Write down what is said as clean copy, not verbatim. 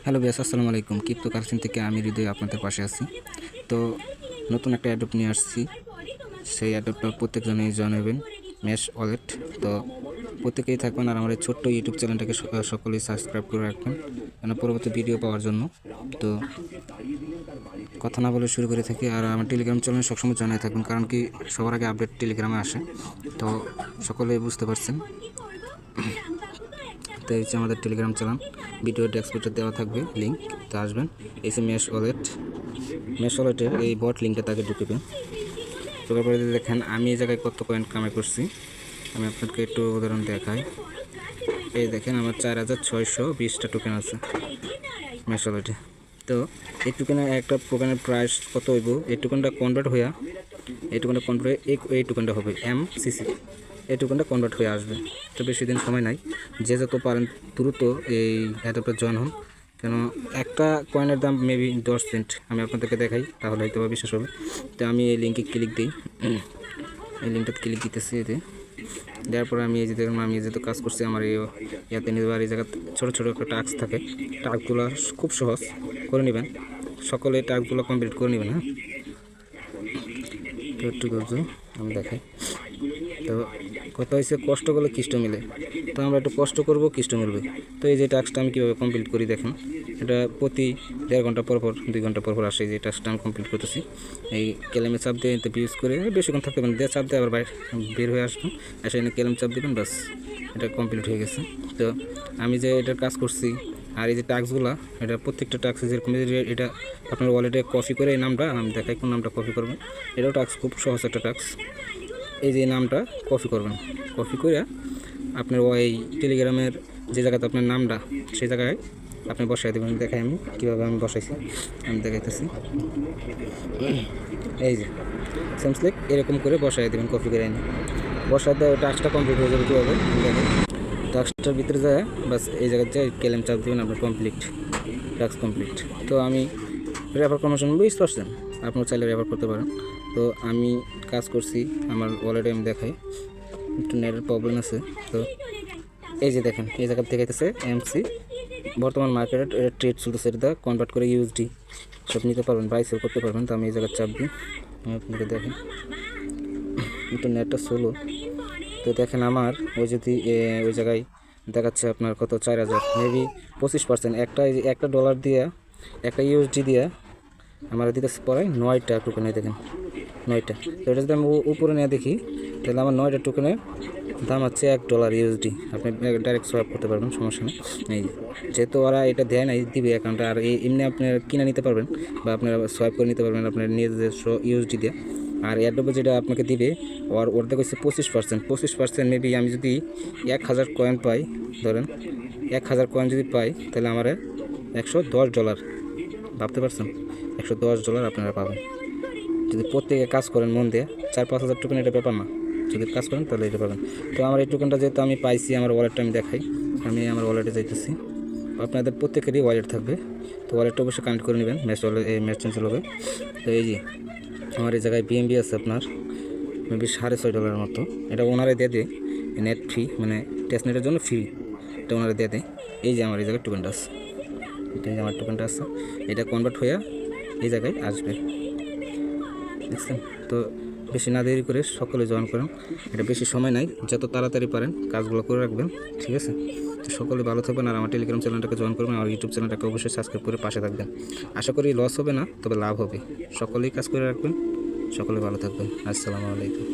Hello base, আসসালামু আলাইকুম। Cryptocurrency থেকে আমি হৃদয় আপনাদের পাশে আছি। তো নতুন একটা অ্যাডপ্ট নিয়ে আসছি। সেই অ্যাডপ্টটা প্রত্যেকজনেই জানাবেন, মেশ ওয়ালেট। তো প্রত্যেকেই থাকবেন আর আমার এই ছোট্ট ইউটিউব চ্যানেলটাকে সকলেই সাবস্ক্রাইব করে রাখবেন কেন পরবর্তী ভিডিও পাওয়ার জন্য। তো কথা না বলে শুরু করে থাকি। আর আমার টেলিগ্রাম চ্যানেল সবসময় জানাই থাকবেন, কারণ কি সবার আগে আপডেট টেলিগ্রামে আসে। তো সকলেই বুঝতে পারছেন। তো এই হচ্ছে আমাদের টেলিগ্রাম চ্যানেল, ভিডিও ডেসক্রিপশনে দেওয়া থাকবে লিঙ্ক, তো আসবেন। এই যে মেশ ওয়ালেটের এই বট লিঙ্কটা তাকে ঢুকবেন। ঢোকার পরে দেখেন আমি এই জায়গায় কত কয়েন কামাই করছি। আমি আপনাকে একটু উদাহরণ দেখাই। এই দেখেন আমার 4620টা টোকেন আছে মেশ ওয়ালেটে। তো এই টোকেনের একটা টোকেনের প্রাইস কত হইব, এই টোকেনটা কনভার্ট হয়ে এই টোকেনটা হবে MCC। এই টোকেনটা কনভার্ট হয়ে আসবে। তো বেশি দিন সময় নাই, যে যত পারেন দ্রুত এই অ্যাডপ্টে জয়েন হন, কেন একটা কয়েনের দাম মেবি 10 সেন্ট। আমি আপনাদেরকে দেখাই, তাহলে হয়তো বা বিশ্বাস হবে। তো আমি এই লিঙ্কে ক্লিক দিই, এই লিঙ্কটাতে ক্লিক দিতেছি। এতে দেওয়ার পরে আমি এই যে দেখুন, আমি যেহেতু কাজ করছি আমার ইয়াতে নিজের এই জায়গায় ছোটো ছোটো একটা টাস্ক থাকে। টাস্কগুলো খুব সহজ করে নেবেন, সকলে টাস্কগুলো কমপ্লিট করে নেবেন। হ্যাঁ, তো একটু আমি দেখাই। তো কথা হয়েছে কষ্ট করলে কৃষ্ট মিলে, তো আমরা একটু কষ্ট করব, কৃষ্ট মিলবে। তো এই যে টাস্কটা আমি কীভাবে কমপ্লিট করি দেখেন, এটা প্রতি 1.5 ঘন্টা পর 2 ঘন্টা পর আসে। যে টাস্কটা আমি কমপ্লিট করতেছি, এই কেলেমে চাপ দিয়ে এতে ইউজ করে বেশিক্ষণ থাকতে পারেন, দিয়ে চাপ দিয়ে আবার বাইরে বের হয়ে আসবেন, এসে এনে কেলেম চাপ দেবেন, বাস এটা কমপ্লিট হয়ে গেছে। তো আমি যে এটার কাজ করছি, আর এই যে টাস্কগুলো, এটা প্রত্যেকটা টাস্ক যেরকম এটা আপনার ওয়ালেটে কপি করে এই নামটা আমি দেখাই কোন নামটা কপি করবেন। এটাও টাস্ক খুব সহজ একটা টাস্ক। এই যে নামটা কপি করবেন, কপি করে আপনার ওই টেলিগ্রামের যে জায়গাতে আপনার নামটা সেই জায়গায় আপনি বসাই দেবেন। দেখাই আমি কীভাবে আমি বসাইছি, আমি দেখাইতেছি। এই যে সেমসলেক এরকম করে বসাই দেবেন, কপি করে এনে বসাই দেওয়া টাস্কটা কমপ্লিট হয়ে যাবে। কীভাবে দেখেন, টাস্কটার ভিতরে যায় বাস এই জায়গায় যায় কেলেম চাপ দেবেন, আপনার টাস্ক কমপ্লিট। তো আমি রেফার কমিশন 20%, আপনার চাইলে রেফার করতে পারেন। তো আমি কাজ করছি আমার ওয়ালেটে, আমি দেখাই, একটু নেটের প্রবলেম আছে। তো এই যে দেখেন এই জায়গা থেকে গেছে MC, বর্তমান মার্কেটে এটা ট্রেড চলতেছে, এটা কনভার্ট করে USD সব নিতে পারবেন, বাই সেল করতে পারবেন। তো আমি এই জায়গায় চাপ দিই, আমি আপনাকে দেখেন একটু নেটটা স্লো। তো দেখেন আমার ওই জায়গায় দেখাচ্ছে আপনার কত 4000, মেবি 25%। একটা ডলার দিয়ে, একটা USD দিয়ে আমার দিতে পরে 9টা টোকেনে, দেখেন 9টা। তো এটা যদি আমি উপরে নিয়ে দেখি, তাহলে আমার 9টা টোকেনের দাম হচ্ছে $1 USD। আপনি ডাইরেক্ট সোয়াইপ করতে পারবেন, সমস্যা নেই। এই যেহেতু ওরা এটা দেয় না, দিবে অ্যাকাউন্টে, আর এমনি আপনি কিনে নিতে পারবেন বা আপনারা সোয়াইপ করে নিতে পারবেন আপনার নিজস্ব USD দিয়ে। আর অ্যাডোবে যেটা আপনাকে দিবে ওর দেখে হচ্ছে 25%। মেবি আমি যদি 1000 কয়েন পাই, ধরেন 1000 কয়েন যদি পাই, তাহলে আমার $110, ভাবতে পারছেন, $110 আপনারা পাবেন যদি প্রত্যেকে কাজ করেন মন দিয়ে। 4-5 হাজার টোকেন এটা ব্যাপার না, যদি কাজ করেন তাহলে এটা পাবেন। তো আমার এই টোকেনটা যেহেতু আমি পাইছি, আমার ওয়ালেটটা আমি দেখাই, আমি আমার ওয়ালেটে যাইতেছি। আপনাদের প্রত্যেকেরই ওয়ালেট থাকবে, তো ওয়ালেটটা অবশ্যই কানেক্ট করে নেবেন, ম্যাচ চেঞ্জ হবে। তো এই যে আমার এই জায়গায় BNB আছে আপনার মেবি $6.5 মতো, এটা ওনারে দিয়ে দেয় নেট ফ্রি, মানে টেস্টনেটের জন্য ফ্রি, এটা ওনারে দিয়ে দেয়। এই যে আমার এই জায়গায় টোকেনটা আছে, এটা আমার টোকেনটা আছে, এটা কনভার্ট হয়ে এই জায়গায় আসবে, দেখছেন। তো বেশি না দেরি করে সকলে জয়েন করেন, এটা বেশি সময় নাই, যত তাড়াতাড়ি পারেন কাজগুলো করে রাখবেন, ঠিক আছে। তো সকলে ভালো থাকবেন, আর আমার টেলিগ্রাম চ্যানেলটাকে জয়েন করবেন, আমার ইউটিউব চ্যানেলটাকে অবশ্যই সাবস্ক্রাইব করে পাশে থাকবেন। আশা করি লস হবে না, তবে লাভ হবে। সকলেই কাজ করে রাখবেন, সকলে ভালো থাকবেন। আসসালামু আলাইকুম।